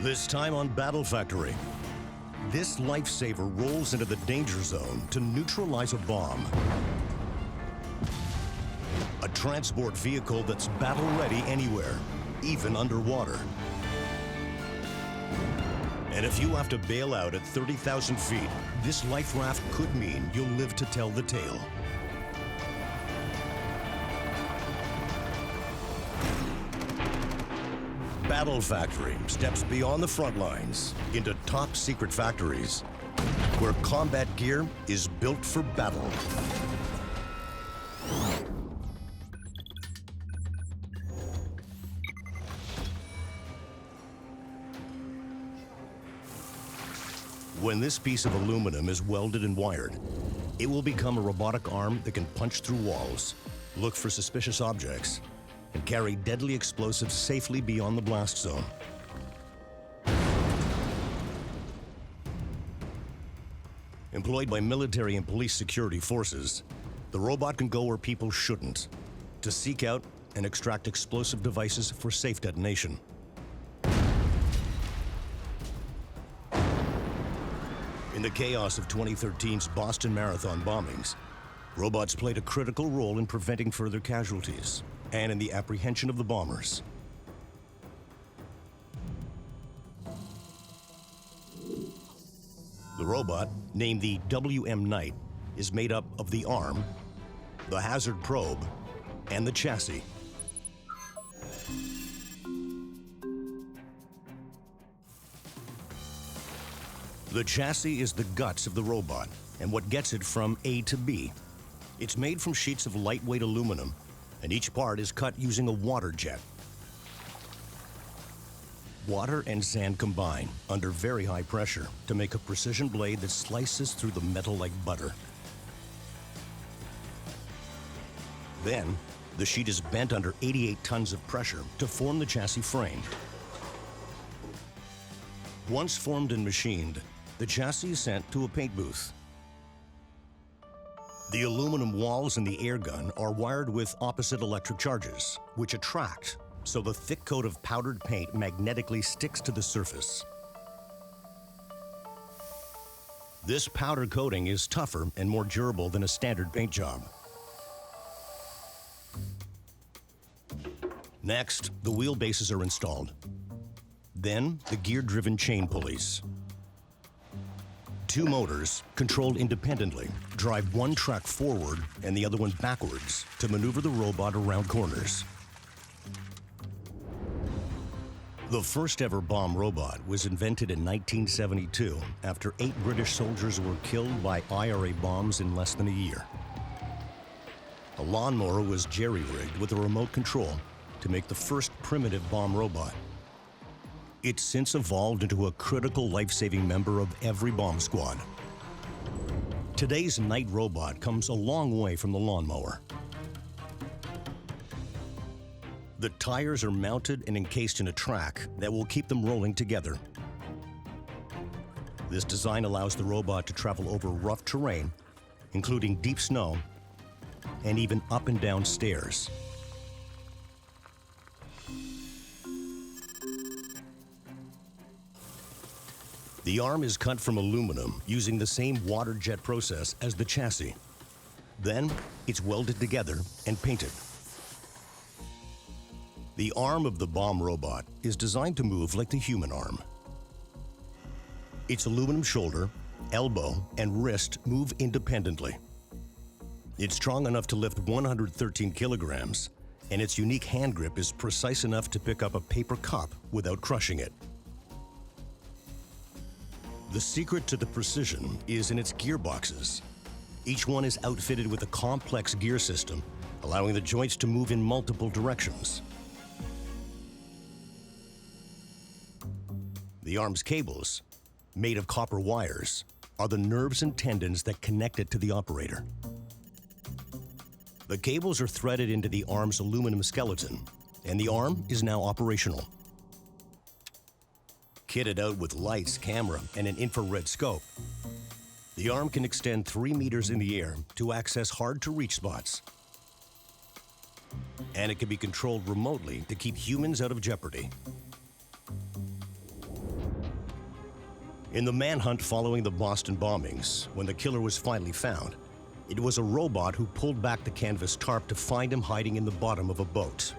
This time on Battle Factory, this lifesaver rolls into the danger zone to neutralize a bomb. A transport vehicle that's battle-ready anywhere, even underwater. And if you have to bail out at 30,000 feet, this life raft could mean you'll live to tell the tale. Battle Factory steps beyond the front lines into top secret factories where combat gear is built for battle. When this piece of aluminum is welded and wired, it will become a robotic arm that can punch through walls, look for suspicious objects, and carry deadly explosives safely beyond the blast zone. Employed by military and police security forces, the robot can go where people shouldn't, to seek out and extract explosive devices for safe detonation. In the chaos of 2013's Boston Marathon bombings, robots played a critical role in preventing further casualties and in the apprehension of the bombers. The robot, named the WM Knight, is made up of the arm, the hazard probe, and the chassis. The chassis is the guts of the robot and what gets it from A to B. It's made from sheets of lightweight aluminum, and each part is cut using a water jet. Water and sand combine under very high pressure to make a precision blade that slices through the metal like butter. Then, the sheet is bent under 88 tons of pressure to form the chassis frame. Once formed and machined, the chassis is sent to a paint booth. The aluminum walls and the air gun are wired with opposite electric charges, which attract, so the thick coat of powdered paint magnetically sticks to the surface. This powder coating is tougher and more durable than a standard paint job. Next, the wheelbases are installed. Then, the gear-driven chain pulleys. Two motors, controlled independently, drive one track forward and the other one backwards to maneuver the robot around corners. The first ever bomb robot was invented in 1972 after 8 British soldiers were killed by IRA bombs in less than a year. A lawnmower was jerry-rigged with a remote control to make the first primitive bomb robot. It's since evolved into a critical life-saving member of every bomb squad. Today's Knight robot comes a long way from the lawnmower. The tires are mounted and encased in a track that will keep them rolling together. This design allows the robot to travel over rough terrain, including deep snow, and even up and down stairs. The arm is cut from aluminum using the same water jet process as the chassis. Then, it's welded together and painted. The arm of the bomb robot is designed to move like the human arm. Its aluminum shoulder, elbow, and wrist move independently. It's strong enough to lift 113 kilograms, and its unique hand grip is precise enough to pick up a paper cup without crushing it. The secret to the precision is in its gearboxes. Each one is outfitted with a complex gear system, allowing the joints to move in multiple directions. The arm's cables, made of copper wires, are the nerves and tendons that connect it to the operator. The cables are threaded into the arm's aluminum skeleton, and the arm is now operational. Kitted out with lights, camera, and an infrared scope, the arm can extend 3 meters in the air to access hard-to-reach spots. And it can be controlled remotely to keep humans out of jeopardy. In the manhunt following the Boston bombings, when the killer was finally found, it was a robot who pulled back the canvas tarp to find him hiding in the bottom of a boat.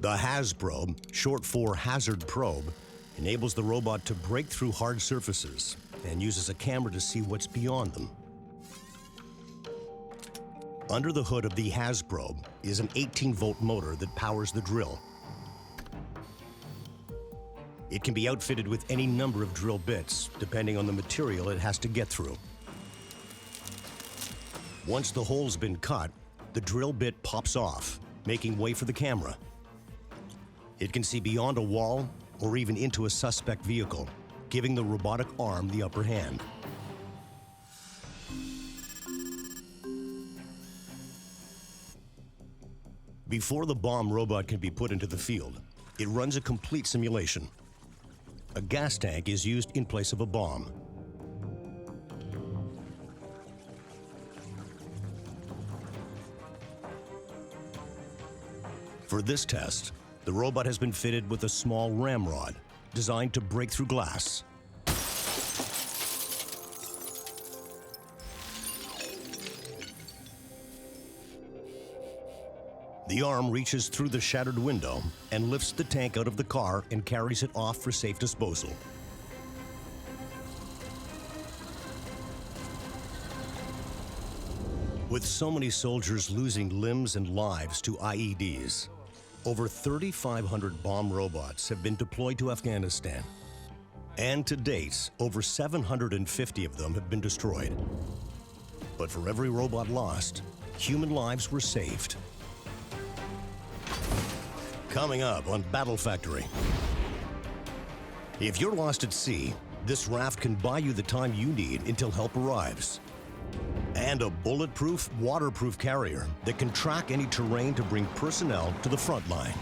The HAZ probe, short for Hazard Probe, enables the robot to break through hard surfaces and uses a camera to see what's beyond them. Under the hood of the HAZ probe is an 18-volt motor that powers the drill. It can be outfitted with any number of drill bits, depending on the material it has to get through. Once the hole's been cut, the drill bit pops off, making way for the camera. It can see beyond a wall or even into a suspect vehicle, giving the robotic arm the upper hand. Before the bomb robot can be put into the field, it runs a complete simulation. A gas tank is used in place of a bomb. For this test, the robot has been fitted with a small ramrod designed to break through glass. The arm reaches through the shattered window and lifts the tank out of the car and carries it off for safe disposal. With so many soldiers losing limbs and lives to IEDs, over 3,500 bomb robots have been deployed to Afghanistan. And to date, over 750 of them have been destroyed. But for every robot lost, human lives were saved. Coming up on Battle Factory. If you're lost at sea, this raft can buy you the time you need until help arrives. And a bulletproof, waterproof carrier that can track any terrain to bring personnel to the front line.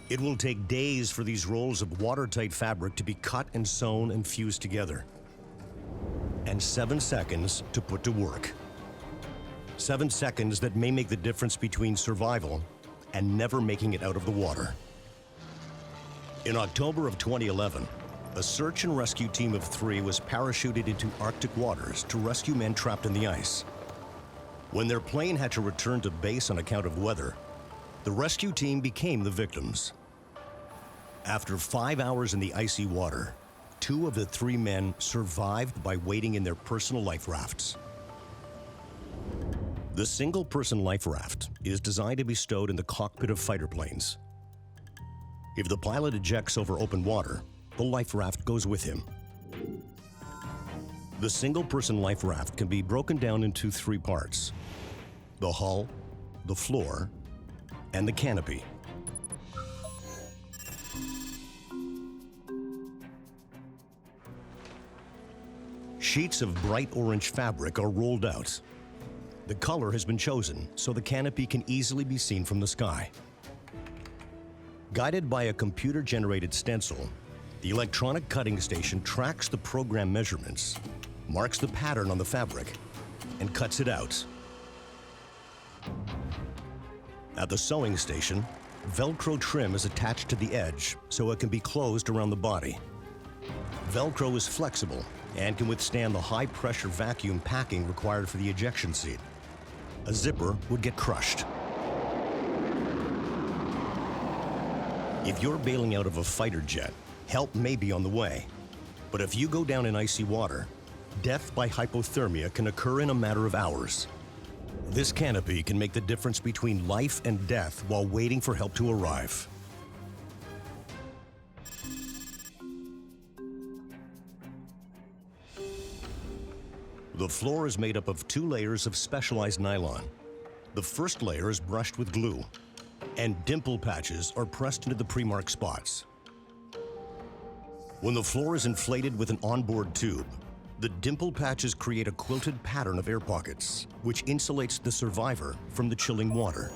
It will take days for these rolls of watertight fabric to be cut and sewn and fused together. And 7 seconds to put to work. 7 seconds that may make the difference between survival and never making it out of the water. In October of 2011, a search and rescue team of 3 was parachuted into Arctic waters to rescue men trapped in the ice. When their plane had to return to base on account of weather, the rescue team became the victims. After 5 hours in the icy water, 2 of the 3 men survived by waiting in their personal life rafts. The single-person life raft is designed to be stowed in the cockpit of fighter planes. If the pilot ejects over open water, the life raft goes with him. The single-person life raft can be broken down into 3 parts: the hull, the floor, and the canopy. Sheets of bright orange fabric are rolled out. The color has been chosen so the canopy can easily be seen from the sky. Guided by a computer-generated stencil, the electronic cutting station tracks the program measurements, marks the pattern on the fabric, and cuts it out. At the sewing station, Velcro trim is attached to the edge so it can be closed around the body. Velcro is flexible and can withstand the high-pressure vacuum packing required for the ejection seat. A zipper would get crushed. If you're bailing out of a fighter jet, help may be on the way. But if you go down in icy water, death by hypothermia can occur in a matter of hours. This canopy can make the difference between life and death while waiting for help to arrive. The floor is made up of 2 layers of specialized nylon. The first layer is brushed with glue, and dimple patches are pressed into the pre-marked spots. When the floor is inflated with an onboard tube, the dimple patches create a quilted pattern of air pockets, which insulates the survivor from the chilling water.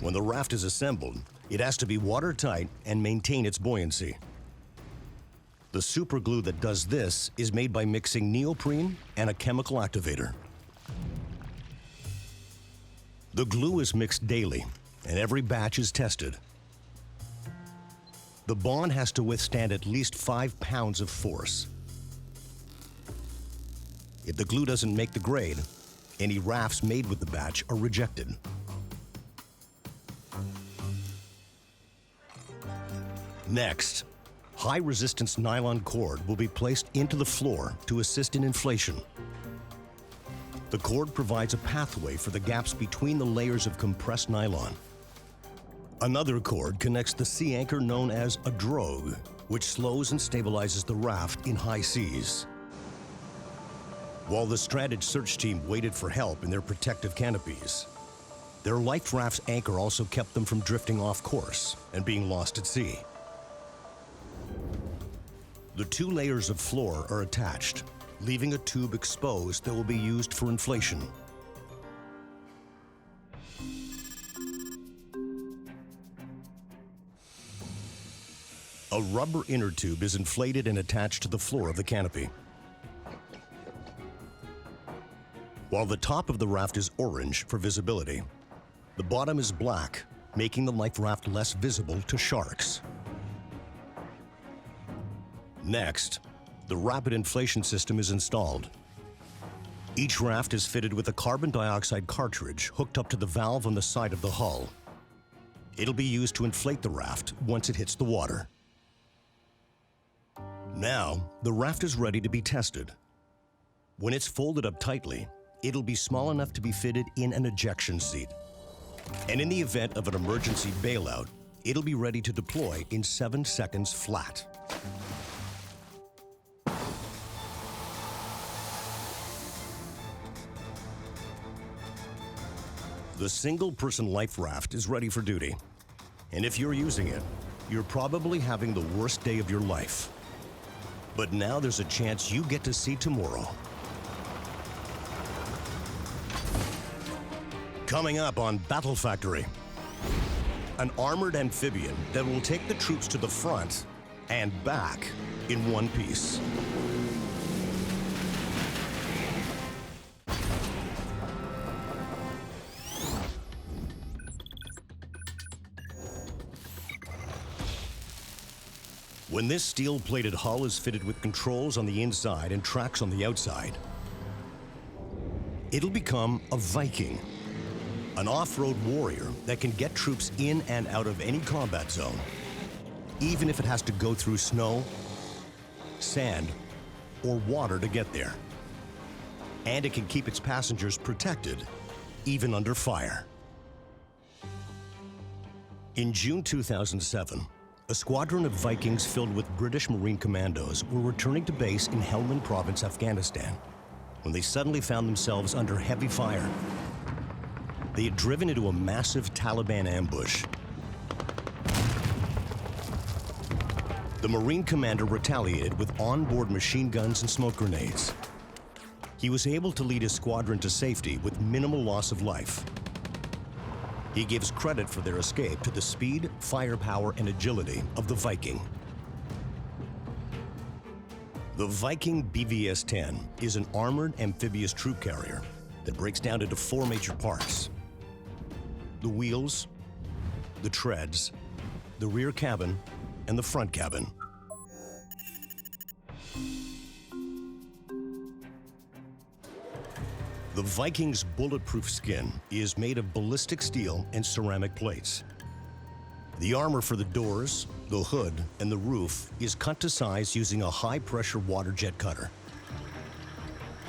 When the raft is assembled, It has to be watertight and maintain its buoyancy. The super glue that does this is made by mixing neoprene and a chemical activator. The glue is mixed daily, and every batch is tested. The bond has to withstand at least 5 pounds of force. If the glue doesn't make the grade, any rafts made with the batch are rejected. Next, high-resistance nylon cord will be placed into the floor to assist in inflation. The cord provides a pathway for the gaps between the layers of compressed nylon. Another cord connects the sea anchor known as a drogue, which slows and stabilizes the raft in high seas. While the stranded search team waited for help in their protective canopies, their life raft's anchor also kept them from drifting off course and being lost at sea. The 2 layers of floor are attached, leaving a tube exposed that will be used for inflation. A rubber inner tube is inflated and attached to the floor of the canopy. While the top of the raft is orange for visibility, the bottom is black, making the life raft less visible to sharks. Next, the rapid inflation system is installed. Each raft is fitted with a carbon dioxide cartridge hooked up to the valve on the side of the hull. It'll be used to inflate the raft once it hits the water. Now, the raft is ready to be tested. When it's folded up tightly, it'll be small enough to be fitted in an ejection seat. And in the event of an emergency bailout, it'll be ready to deploy in 7 seconds flat. The single-person life raft is ready for duty. And if you're using it, you're probably having the worst day of your life. But now there's a chance you get to see tomorrow. Coming up on Battle Factory, an armored amphibian that will take the troops to the front and back in one piece. When this steel-plated hull is fitted with controls on the inside and tracks on the outside, it'll become a Viking, an off-road warrior that can get troops in and out of any combat zone, even if it has to go through snow, sand, or water to get there. And it can keep its passengers protected, even under fire. In June 2007, a squadron of Vikings filled with British Marine commandos were returning to base in Helmand Province, Afghanistan, when they suddenly found themselves under heavy fire. They had driven into a massive Taliban ambush. The Marine commander retaliated with onboard machine guns and smoke grenades. He was able to lead his squadron to safety with minimal loss of life. He gives credit for their escape to the speed, firepower, and agility of the Viking. The Viking BVS10 is an armored amphibious troop carrier that breaks down into 4 major parts: the wheels, the treads, the rear cabin, and the front cabin. The Viking's bulletproof skin is made of ballistic steel and ceramic plates. The armor for the doors, the hood, and the roof is cut to size using a high-pressure water jet cutter,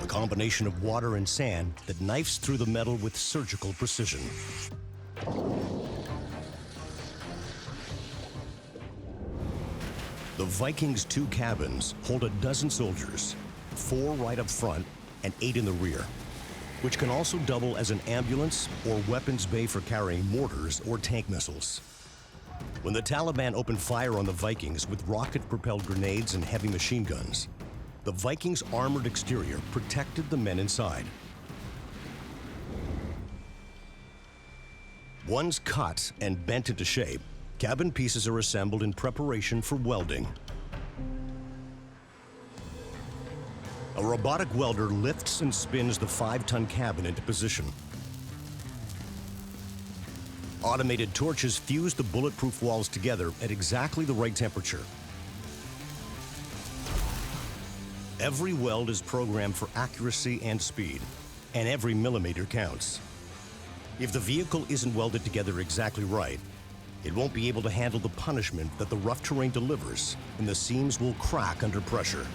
a combination of water and sand that knifes through the metal with surgical precision. The Viking's 2 cabins hold 12 soldiers, 4 right up front and 8 in the rear, which can also double as an ambulance or weapons bay for carrying mortars or tank missiles. When the Taliban opened fire on the Vikings with rocket-propelled grenades and heavy machine guns, the Vikings' armored exterior protected the men inside. Once cut and bent into shape, Cabin pieces are assembled in preparation for welding. A robotic welder lifts and spins the 5-ton cabin into position. Automated torches fuse the bulletproof walls together at exactly the right temperature. Every weld is programmed for accuracy and speed, and every millimeter counts. If the vehicle isn't welded together exactly right, it won't be able to handle the punishment that the rough terrain delivers, and the seams will crack under pressure.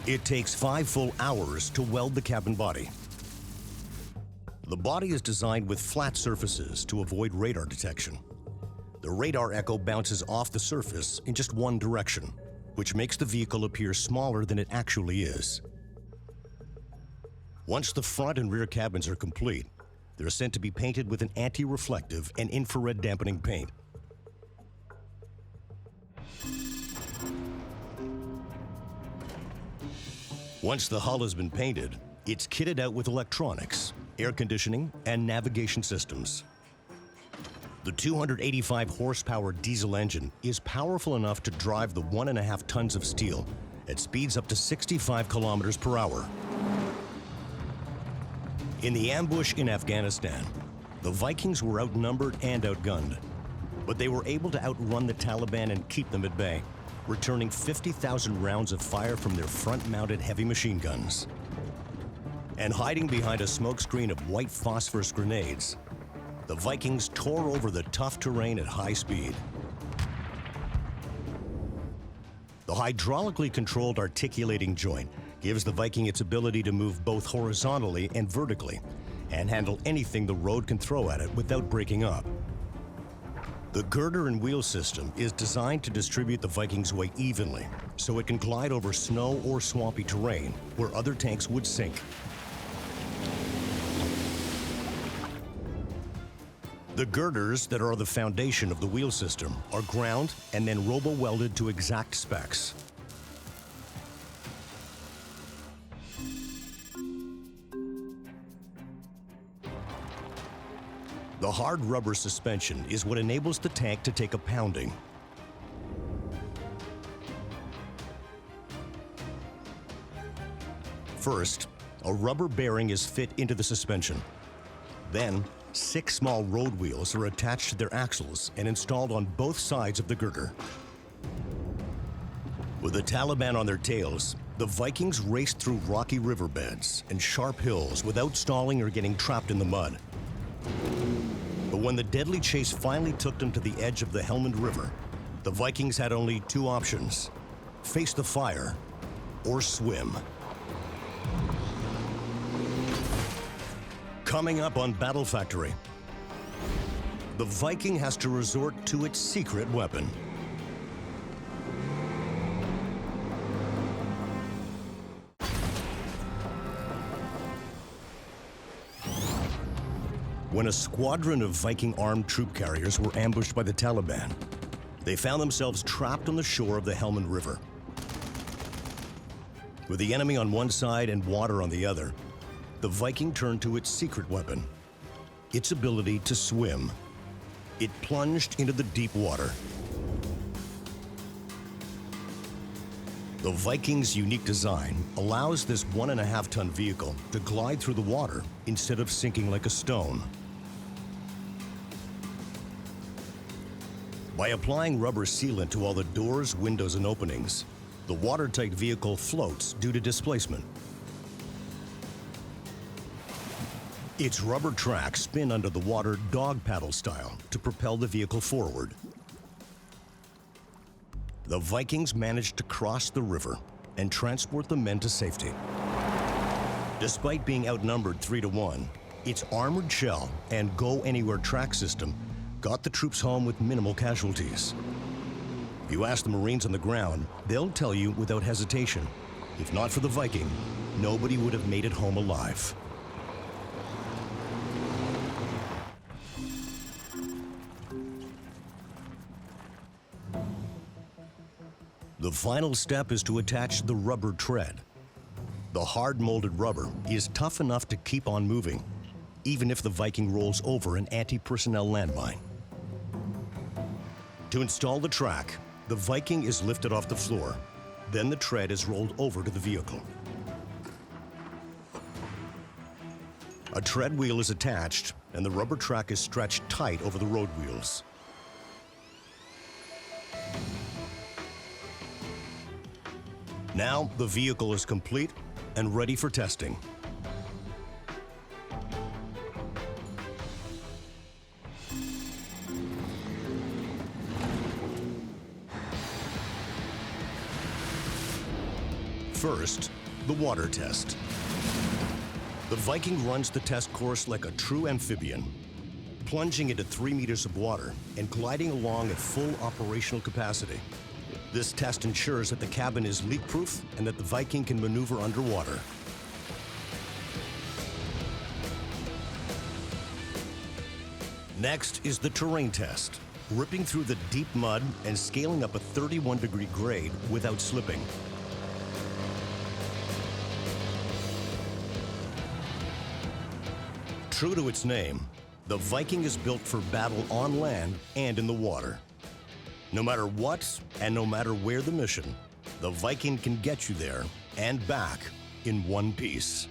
It takes 5 full hours to weld the cabin body. The body is designed with flat surfaces to avoid radar detection. The radar echo bounces off the surface in just one direction, which makes the vehicle appear smaller than it actually is. Once the front and rear cabins are complete, they're sent to be painted with an anti-reflective and infrared dampening paint. Once the hull has been painted, it's kitted out with electronics, air conditioning, and navigation systems. The 285 horsepower diesel engine is powerful enough to drive the 1.5 tons of steel at speeds up to 65 kilometers per hour. In the ambush in Afghanistan, the Vikings were outnumbered and outgunned, but they were able to outrun the Taliban and keep them at bay, returning 50,000 rounds of fire from their front-mounted heavy machine guns. And hiding behind a smokescreen of white phosphorus grenades, the Vikings tore over the tough terrain at high speed. The hydraulically controlled articulating joint gives the Viking its ability to move both horizontally and vertically, and handle anything the road can throw at it without breaking up. The girder and wheel system is designed to distribute the Viking's weight evenly, so it can glide over snow or swampy terrain where other tanks would sink. The girders that are the foundation of the wheel system are ground and then robo-welded to exact specs. The hard rubber suspension is what enables the tank to take a pounding. First, a rubber bearing is fit into the suspension. Then, 6 small road wheels are attached to their axles and installed on both sides of the girder. With the Taliban on their tails, the Vikings raced through rocky riverbeds and sharp hills without stalling or getting trapped in the mud. But when the deadly chase finally took them to the edge of the Helmand River, the Vikings had only 2 options: face the fire or swim. Coming up on Battle Factory, the Viking has to resort to its secret weapon. When a squadron of Viking armed troop carriers were ambushed by the Taliban, they found themselves trapped on the shore of the Helmand River. With the enemy on one side and water on the other, the Viking turned to its secret weapon, its ability to swim. It plunged into the deep water. The Viking's unique design allows this 1.5-ton vehicle to glide through the water instead of sinking like a stone. By applying rubber sealant to all the doors, windows, and openings, the watertight vehicle floats due to displacement. Its rubber tracks spin under the water dog paddle style to propel the vehicle forward. The Vikings managed to cross the river and transport the men to safety. Despite being outnumbered 3-1, its armored shell and go-anywhere track system got the troops home with minimal casualties. If you ask the Marines on the ground, they'll tell you without hesitation, if not for the Viking, nobody would have made it home alive. The final step is to attach the rubber tread. The hard molded rubber is tough enough to keep on moving, even if the Viking rolls over an anti-personnel landmine. To install the track, the Viking is lifted off the floor. Then the tread is rolled over to the vehicle. A tread wheel is attached, and the rubber track is stretched tight over the road wheels. Now the vehicle is complete and ready for testing. First, the water test. The Viking runs the test course like a true amphibian, plunging into 3 meters of water and gliding along at full operational capacity. This test ensures that the cabin is leak-proof and that the Viking can maneuver underwater. Next is the terrain test, ripping through the deep mud and scaling up a 31-degree grade without slipping. True to its name, the Viking is built for battle on land and in the water. No matter what and no matter where the mission, the Viking can get you there and back in one piece.